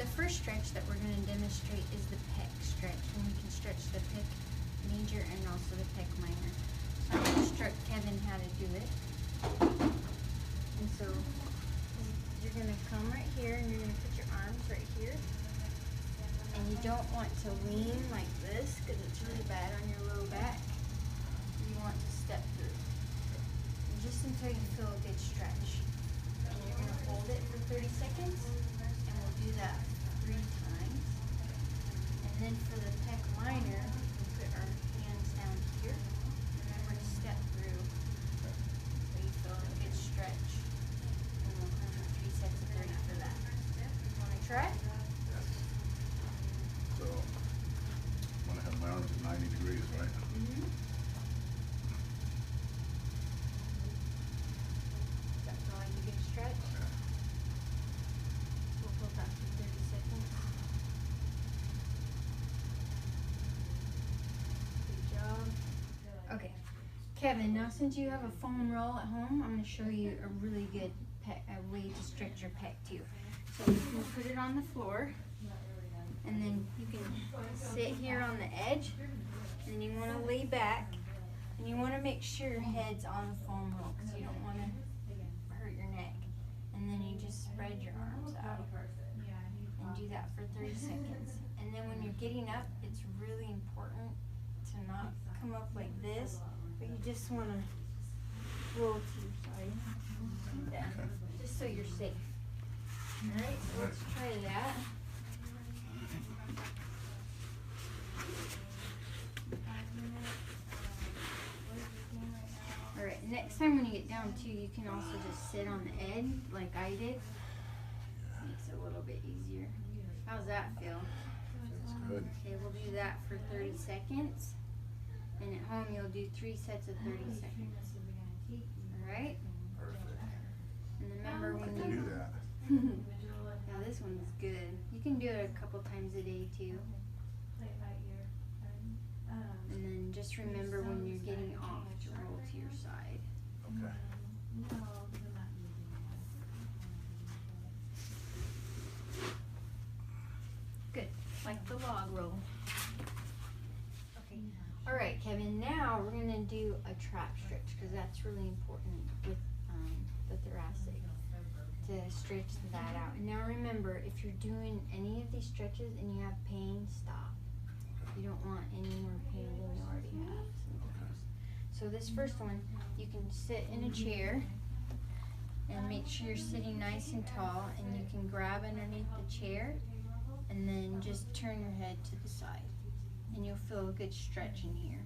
the first stretch that we're going to demonstrate is the pec stretch, and we can stretch the pec major and also the pec minor. So I'm going to instruct Kevin how to do it. And so you're going to come right here and you're going to put your arms right here. And you don't want to lean like this because it's really bad on your low back. You want to step through. And just until you feel a good stretch. And you're going to hold it for 30 seconds. And we'll do that 3 times. And then for the pec minor, we'll put our hands down here. Remember to step through so you feel a good stretch. And we'll come 3 sets of 30 for that. Want to try? So, I want to have my arms at 90 degrees, right? Mm-hmm. That's all you get stretch. Okay. We'll hold that for 30 seconds. Good job. Okay, Kevin, now since you have a foam roll at home, I'm going to show you a really good way to stretch your pec too. So you can put it on the floor. And then you can sit here on the edge, and you want to lay back, and you want to make sure your head's on the foam roll because you don't want to hurt your neck. And then you just spread your arms out and do that for 30 seconds. And then when you're getting up, it's really important to not come up like this, but you just want to roll to your side, like that, just so you're safe. All right, so let's try that. Alright, next time when you get down too, you can also just sit on the edge like I did. Makes it a little bit easier. How's that feel? Feels good. Okay, we'll do that for 30 seconds. And at home you'll do 3 sets of 30 seconds. Alright? Perfect. And remember I when can you do that. yeah, this one's good. You can do it a couple times a day too. And then just remember when you're getting off to roll to your side. Okay. Good, like the log roll. Okay. All right, Kevin. Now we're gonna do a trap stretch because that's really important with the thoracic to stretch that out. And now remember, if you're doing any of these stretches and you have pain, stop. You don't want any more pain than you already have sometimes. So this first one, you can sit in a chair and make sure you're sitting nice and tall, and you can grab underneath the chair and then just turn your head to the side, and you'll feel a good stretch in here.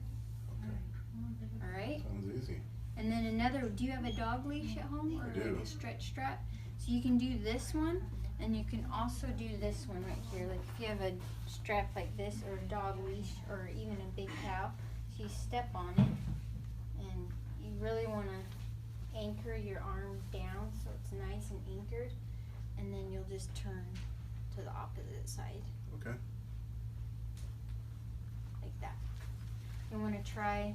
Okay. All right? Sounds easy. And then another, do you have a dog leash at home or I do. like a stretch strap? So you can do this one, and you can also do this one right here. Like if you have a strap like this, or a dog leash, or even a big cow, so you step on it, and you really want to anchor your arm down so it's nice and anchored, and then you'll just turn to the opposite side. Okay. Like that. You want to try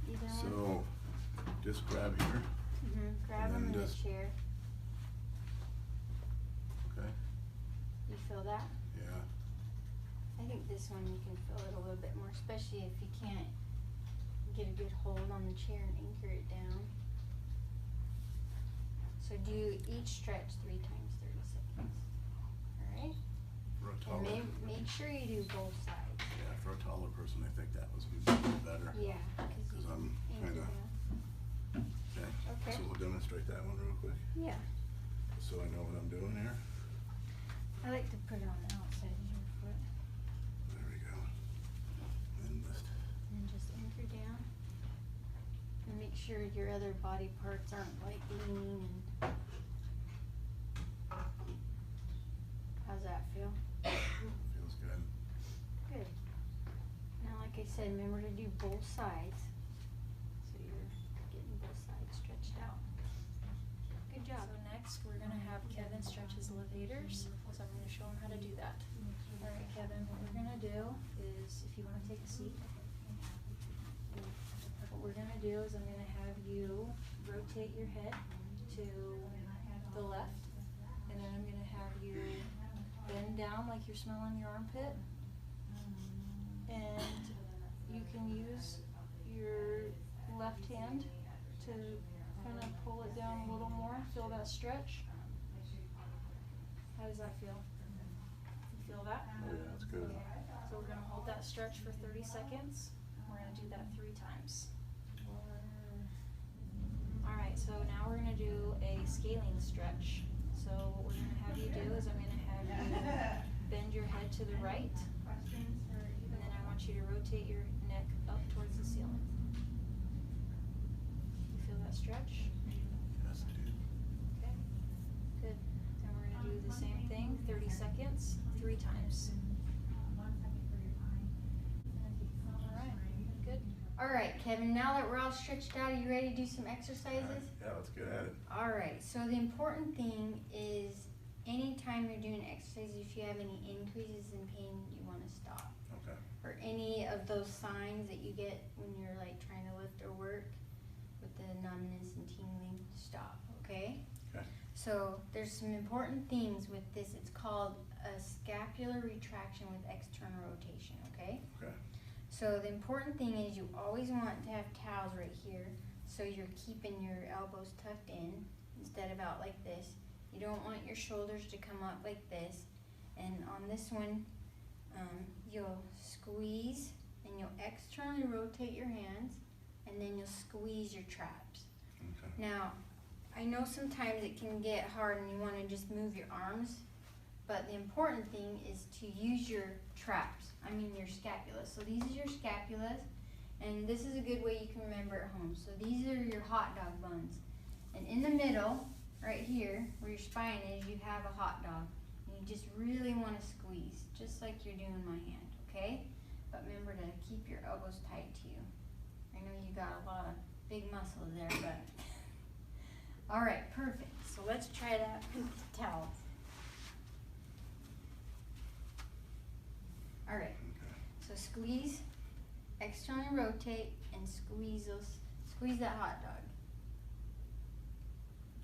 either one? So, just grab here. Grab and them then in the just- chair. Okay. You feel that? Yeah. I think this one you can feel it a little bit more, especially if you can't get a good hold on the chair and anchor it down. So do each stretch 3 times 30 seconds. Alright? For a And taller. make sure you do both sides. Yeah, for a taller person, I think that was better. Yeah, Because I'm anchor kind of. down. Okay. Okay. So we'll demonstrate that one real quick, Yeah. so I know what I'm doing here. I like to put it on the outside of your foot. There we go. And just. And just anchor down. And make sure your other body parts aren't like leaning and how's that feel? Feels good. Good. Now like I said, remember to do both sides. So you're getting both sides stretched out. Good job. So next we're going to have Kevin stretch his levators. So I'm going to show him how to do that. Alright Kevin, what we're going to do is, if you want to take a seat, what we're going to do is I'm going to have you rotate your head to the left, and then I'm going to have you like you're smelling your armpit. And you can use your left hand to kind of pull it down a little more. Feel that stretch? How does that feel? You feel that? Oh yeah, that's good. Okay. So we're going to hold that stretch for 30 seconds. We're going to do that 3 times. Alright, so now we're going to do a scaling stretch. So what we're going to have you do is I'm going to have you bend your head to the right. And then I want you to rotate your neck up towards the ceiling. You feel that stretch? Yes, I do. Okay, good. And we're going to do the same thing, 30 seconds, 3 times. Alright, good. Alright, Kevin, now that we're all stretched out, are you ready to do some exercises? Yeah, let's get at it. Alright, so the important thing is anytime you're doing exercises, if you have any increases in pain, you want to stop. Okay. Or any of those signs that you get when you're like trying to lift or work with the numbness and tingling, stop, okay? Okay. So there's some important things with this. It's called a scapular retraction with external rotation, okay? Okay. So the important thing is you always want to have towels right here so you're keeping your elbows tucked in instead of out like this. You don't want your shoulders to come up like this. And on this one, you'll squeeze and you'll externally rotate your hands and then you'll squeeze your traps. Okay. Now, I know sometimes it can get hard and you want to just move your arms, but the important thing is to use your traps, your scapula. So these are your scapulas, and this is a good way you can remember at home. So these are your hot dog buns. And in the middle, right here, where your spine is, you have a hot dog. And you just really want to squeeze, just like you're doing my hand, okay? But remember to keep your elbows tight to you. I know you got a lot of big muscles there, but... All right, perfect. So let's try that with the towels. All right. Okay. So squeeze, externally rotate, and squeeze that hot dog.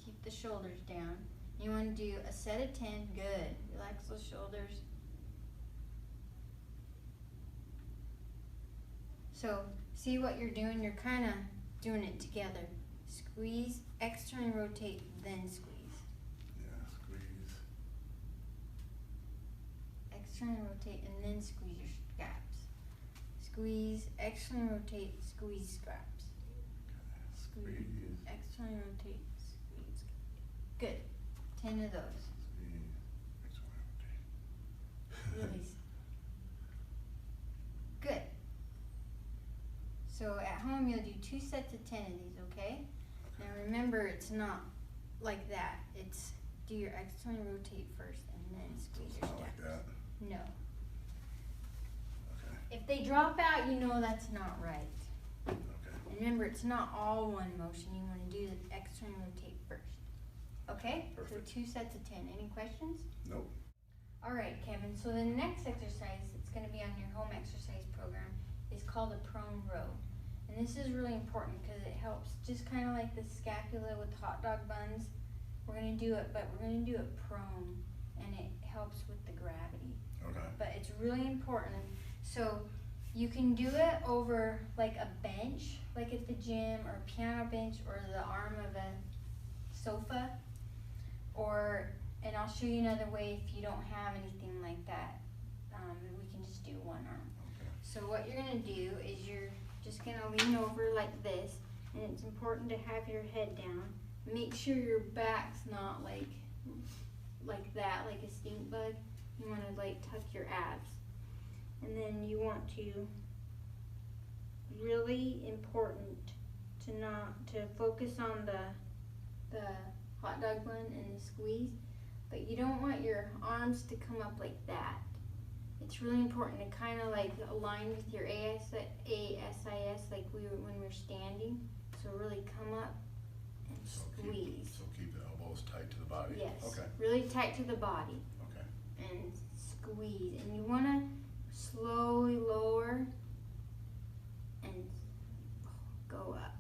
Keep the shoulders down. You want to do a set of 10. Good. Relax those shoulders. So see what you're doing? You're kind of doing it together. Squeeze, externally rotate, then squeeze. Yeah, squeeze. Externally rotate and then squeeze your scraps. Squeeze, externally rotate, squeeze scraps. Squeeze, externally rotate, squeeze. Good. 10 of those. Squeeze. Externally rotate. Release. Good. So at home you'll do 2 sets of 10 of these, okay? Now remember, it's not like that. It's do your externally rotate first and then squeeze your Not like steps. that. No. Okay. If they drop out, you know that's not right. Okay. And remember, it's not all one motion. You want to do the externally rotate first. Okay? Perfect. So 2 sets of 10. Any questions? Nope. All right, Kevin. So the next exercise that's going to be on your home exercise program is called a prone row. And this is really important because it helps, just kind of like the scapula with hot dog buns. We're going to do it, but we're going to do it prone, and it helps with the gravity. Okay. But it's really important. So you can do it over like a bench, like at the gym, or a piano bench, or the arm of a sofa. And I'll show you another way if you don't have anything like that. We can just do one arm. Okay. So what you're going to do is you're just going to lean over like this, and it's important to have your head down. Make sure your back's not like that, like a stink bug. You want to like tuck your abs. And then you want to, really important to focus on the hot dog bun and the squeeze, but you don't want your arms to come up like that. It's really important to kind of like align with your ASIS like when we're standing. So really come up and squeeze. So keep the elbows tight to the body? Yes. Okay. Really tight to the body. Okay. And squeeze. And you want to slowly lower and go up.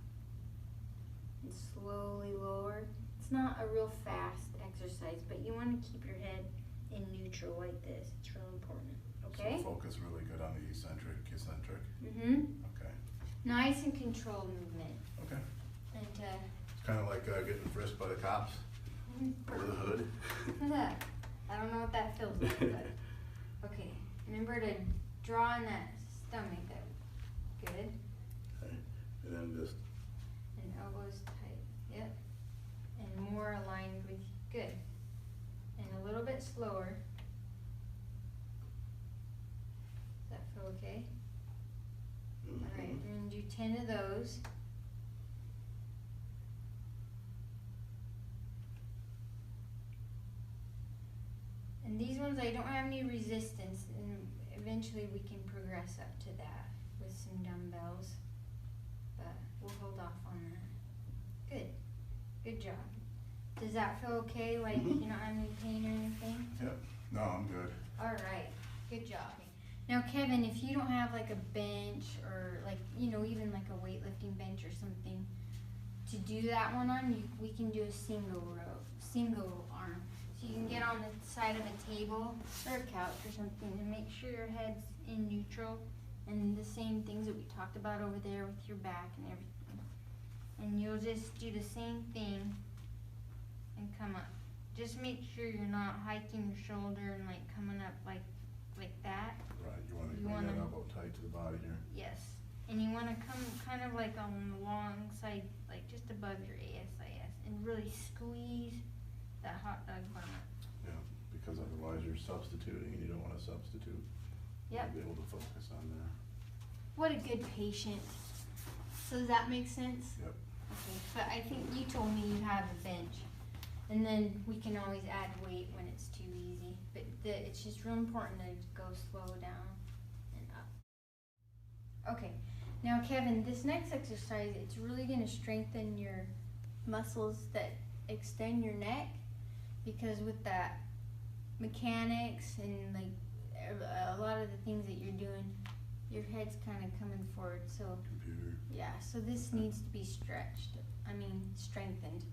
And slowly lower. It's not a real fast exercise, but you want to keep your head in neutral like this. It's real important. Okay? So focus really good on the eccentric. Mm-hmm. Okay. Nice and controlled movement. Okay. And It's kind of like getting frisked by the cops over the hood. I don't know what that feels like, but okay. Remember to draw in that stomach. Good. Okay. And then just. And elbows tight. Yep. And more aligned with good. And a little bit slower. Does that feel okay? Alright, we're gonna do 10 of those. And these ones I don't have any resistance, and eventually we can progress up to that with some dumbbells. But we'll hold off on that. Good. Good job. Does that feel okay? Like you don't have any pain or anything? Yep. No, I'm good. Alright. Good job. Now Kevin, if you don't have like a bench or like, you know, even like a weightlifting bench or something to do that one on, we can do a single arm. So you can get on the side of a table or a couch or something and make sure your head's in neutral, and the same things that we talked about over there with your back and everything. And you'll just do the same thing and come up. Just make sure you're not hiking your shoulder and like coming up like that. Right. You want to bring that elbow tight to the body here. Yes. And you want to come kind of like on the long side, like just above your ASIS, and really squeeze that hot dog bun up. Yeah, because otherwise you're substituting and you don't want to substitute. Yep. You'll be able to focus on there. What a good patient. So does that make sense? Yep. Okay, but I think you told me you have a bench. And then we can always add weight when it's too easy. But it's just real important to go slow down and up. Okay, now Kevin, this next exercise, it's really going to strengthen your muscles that extend your neck, because with that mechanics and like a lot of the things that you're doing, your head's kind of coming forward. So Computer. yeah, so this needs to be strengthened.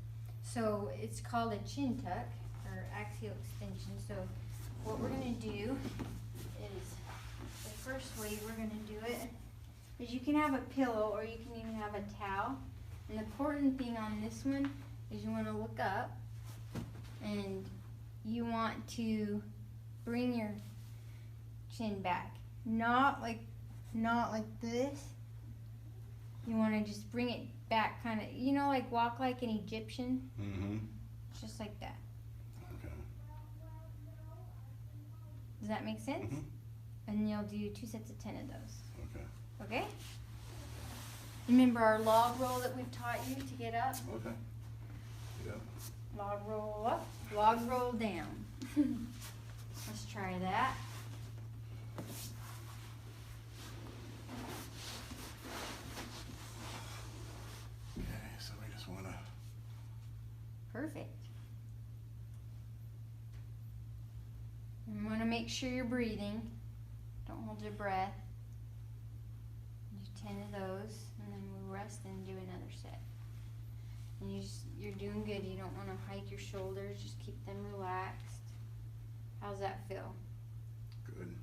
So it's called a chin tuck or axial extension. So what we're gonna do is, the first way we're gonna do it is you can have a pillow or you can even have a towel. And the important thing on this one is you wanna look up and you want to bring your chin back. Not like this. You wanna just bring it back, kind of, you know, like walk like an Egyptian. Mm-hmm. Just like that. Okay. Does that make sense? Mm-hmm. And you'll do 2 sets of 10 of those. Okay. Okay? Remember our log roll that we've taught you to get up? Okay. Yeah. Log roll up, log roll down. Let's try that. Okay, so we just want to. Perfect. You want to make sure you're breathing. Don't hold your breath. Do 10 of those, and then we'll rest and do another set. And you're doing good. You don't want to hike your shoulders. Just keep them relaxed. How's that feel? Good.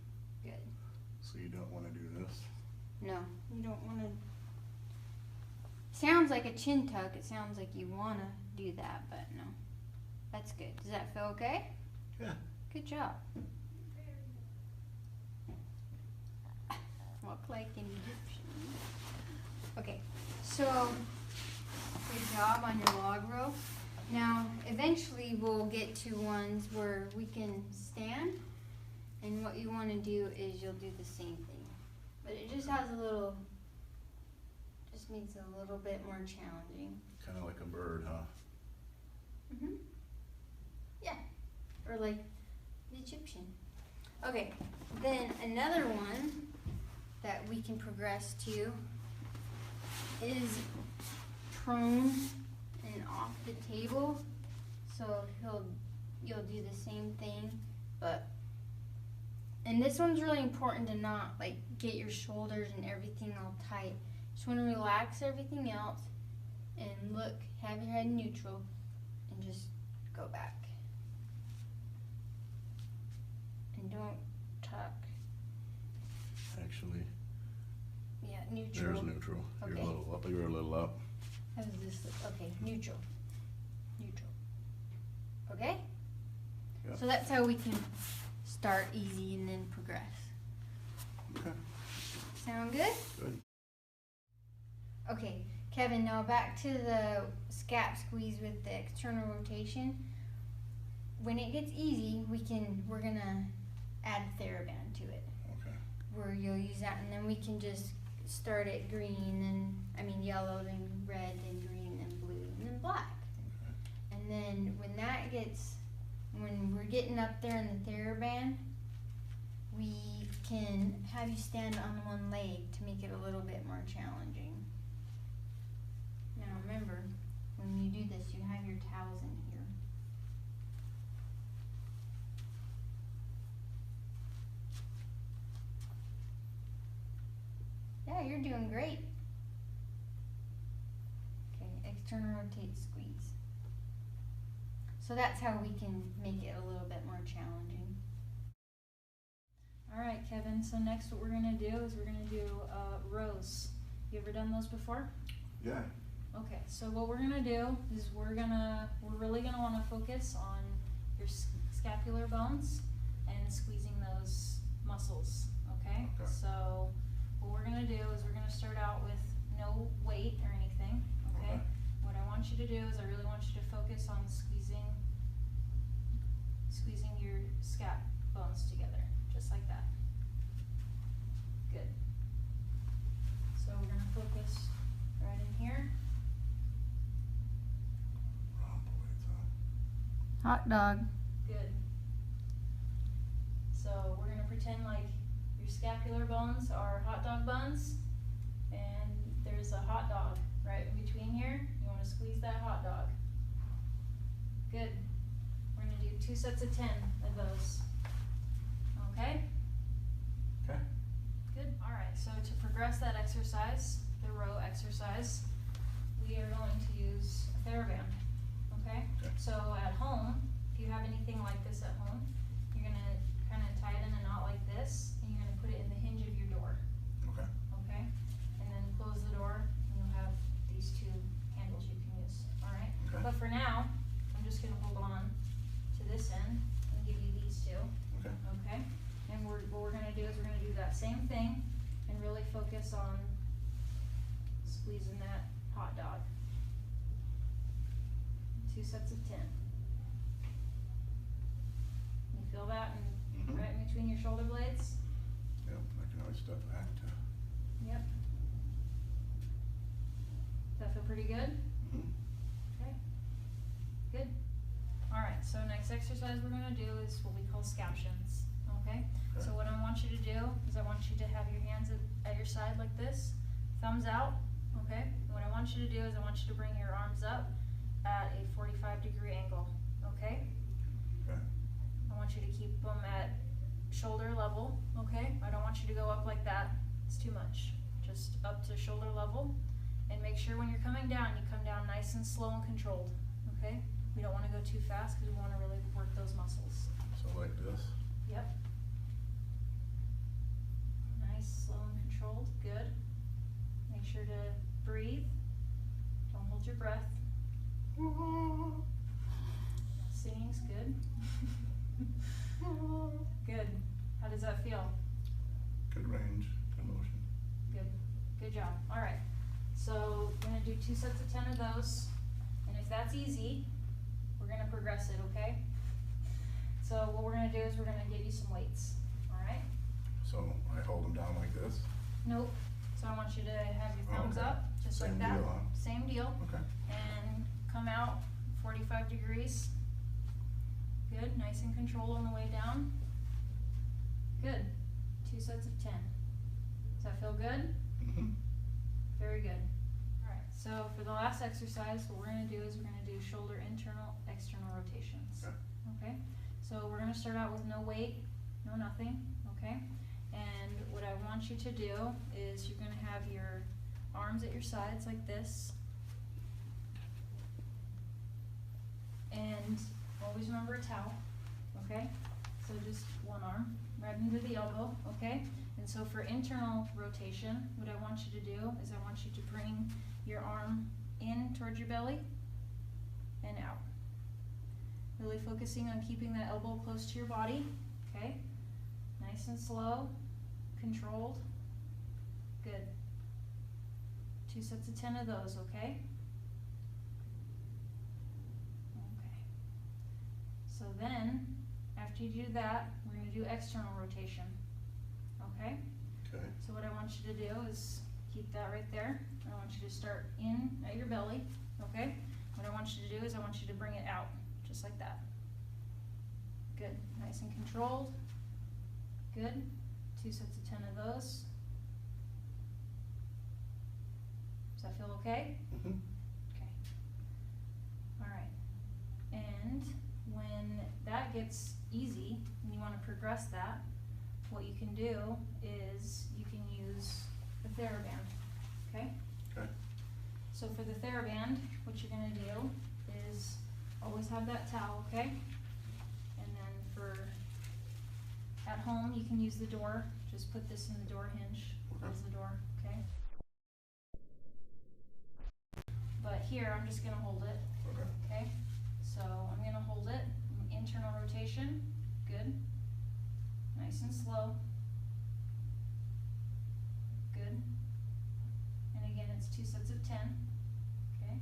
Good. So you don't want to do this? No, you don't want to. Sounds like a chin tuck. It sounds like you want to do that, but no. That's good. Does that feel okay? Yeah. Good job. Walk like an Egyptian. Okay, so good job on your log row. Now, eventually we'll get to ones where we can stand, and what you want to do is you'll do the same thing. But it just has just makes it a little bit more challenging. Kind of like a bird, huh? Mm-hmm. Yeah, or like the Egyptian. Okay, then another one that we can progress to is prone and off the table. So you'll do the same thing, and this one's really important to not like get your shoulders and everything all tight. Just want to relax everything else and look, have your head neutral and just go back. actually, Yeah, neutral. there's neutral. You're a Okay. little up, you're a little up. How does this look? Okay, neutral. Neutral. Okay? Yep. So that's how we can start easy and then progress. Okay, Sound good? good. Okay, Kevin, now back to the scap squeeze with the external rotation. When it gets easy, we're gonna add TheraBand to it. Okay. Where you'll use that, and then we can just start at green, yellow, then red, then green, then blue, and then black. Okay. And then when we're getting up there in the TheraBand, we can have you stand on one leg to make it a little bit more challenging. Now remember, when you do this, you have your towels in here. Yeah, you're doing great. Okay, external rotate, squeeze. So that's how we can make it a little bit more challenging. Alright, Kevin, so next what we're gonna do is we're gonna do rows. You ever done those before? Yeah. Okay, so what we're gonna do is we're really gonna wanna focus on your scapular bones and squeezing those muscles, okay? Okay. So what we're gonna do is we're gonna start out with no weight or anything, okay? Okay. What I want you to do is I really want you to focus on squeezing your scap bones together, just like that. Good. So we're gonna focus right in here. Wrong weights, huh? Hot dog. Good. So we're gonna pretend like your scapular bones are hot dog buns, and there's a hot dog right in between here. You wanna squeeze that hot dog. Good. We're gonna do 2 sets of 10 of those. Okay? Okay. Good. Alright, so to progress that exercise, the row exercise, we are going to use a TheraBand. Okay? Okay. So at home, if you have anything like this at home, you're gonna kinda tie it in a knot like this, and you're gonna put it in the hinge of your door. Okay. Okay? And then close the door, and you'll have these 2 handles you can use. Alright? Okay. But for now, I'm just gonna hold on to this end and give you these 2. Okay. Okay? And what we're gonna do is we're gonna do that same thing and really focus on squeezing that hot dog. 2 sets of 10. You feel that Mhm. right in between your shoulder blades? Yep, I can always step back to. Yep. Does that feel pretty good? Mhm. Okay. Good. Alright, so next exercise we're gonna do is what we call scaptions. Okay? Okay. So what I want you to do is I want you to have your hands at your side like this, thumbs out, okay? And what I want you to do is I want you to bring your arms up at a 45-degree angle, okay? Okay. I want you to keep them at shoulder level, okay? I don't want you to go up like that, it's too much. Just up to shoulder level, and make sure when you're coming down, you come down nice and slow and controlled, okay? We don't wanna go too fast because we wanna really work those muscles. So like this. Yep. Nice, slow and controlled, good. Make sure to breathe. Don't hold your breath. Singing's good. Good. How does that feel? Good range, good motion. Good. Good job. Alright. So we're gonna do 2 sets of 10 of those. And if that's easy, we're gonna progress it, okay? So what we're gonna do is we're gonna give you some weights. Alright? So I hold them down like this. Nope. So I want you to have your thumbs Okay. up, just Same like that. deal, huh? Same deal. Okay. And come out 45 degrees. Good, nice and controlled on the way down. Good. 2 sets of 10. Does that feel good? Mm-hmm. Very good. Alright, so for the last exercise, what we're gonna do is we're gonna do shoulder internal, external rotations. Okay. Okay? So we're gonna start out with no weight, no nothing, okay? And what I want you to do is you're gonna have your arms at your sides like this. And always remember a towel, okay? So just one arm right into the elbow, okay? And so for internal rotation, what I want you to do is I want you to bring your arm in towards your belly and out. Really focusing on keeping that elbow close to your body, okay? Nice and slow, controlled. Good. 2 sets of 10 of those, okay? Okay. So then, after you do that, we're going to do external rotation, okay? Okay. So what I want you to do is keep that right there. I want you to start in at your belly, okay? What I want you to do is I want you to bring it out, just like that. Good, nice and controlled. Good, 2 sets of 10 of those. Does that feel okay? Mm-hmm. Okay. All right. And when that gets easy and you want to progress that, what you can do is you can use the TheraBand, okay? Okay. So for the TheraBand, what you're going to do is always have that towel, okay? And then for at home, you can use the door. Just put this in the door hinge. Close the door, okay? But here, I'm just going to hold it, Okay. okay? So I'm going to hold it. Internal rotation, good. Nice and slow. Good. And again, it's 2 sets of 10. Okay.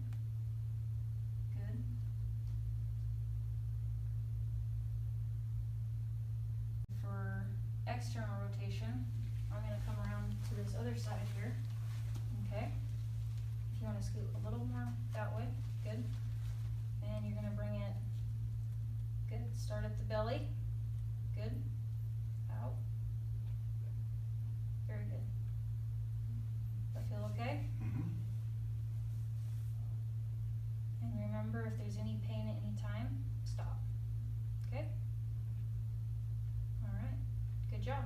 Good. For external rotation, I'm going to come around to this other side here. Okay. If you want to scoot a little more that way, good. And you're going to bring it, good. Start at the belly. Good. Out. Very good. Does that feel okay? Mm-hmm. And remember, if there's any pain at any time, stop. Okay? All right. Good job.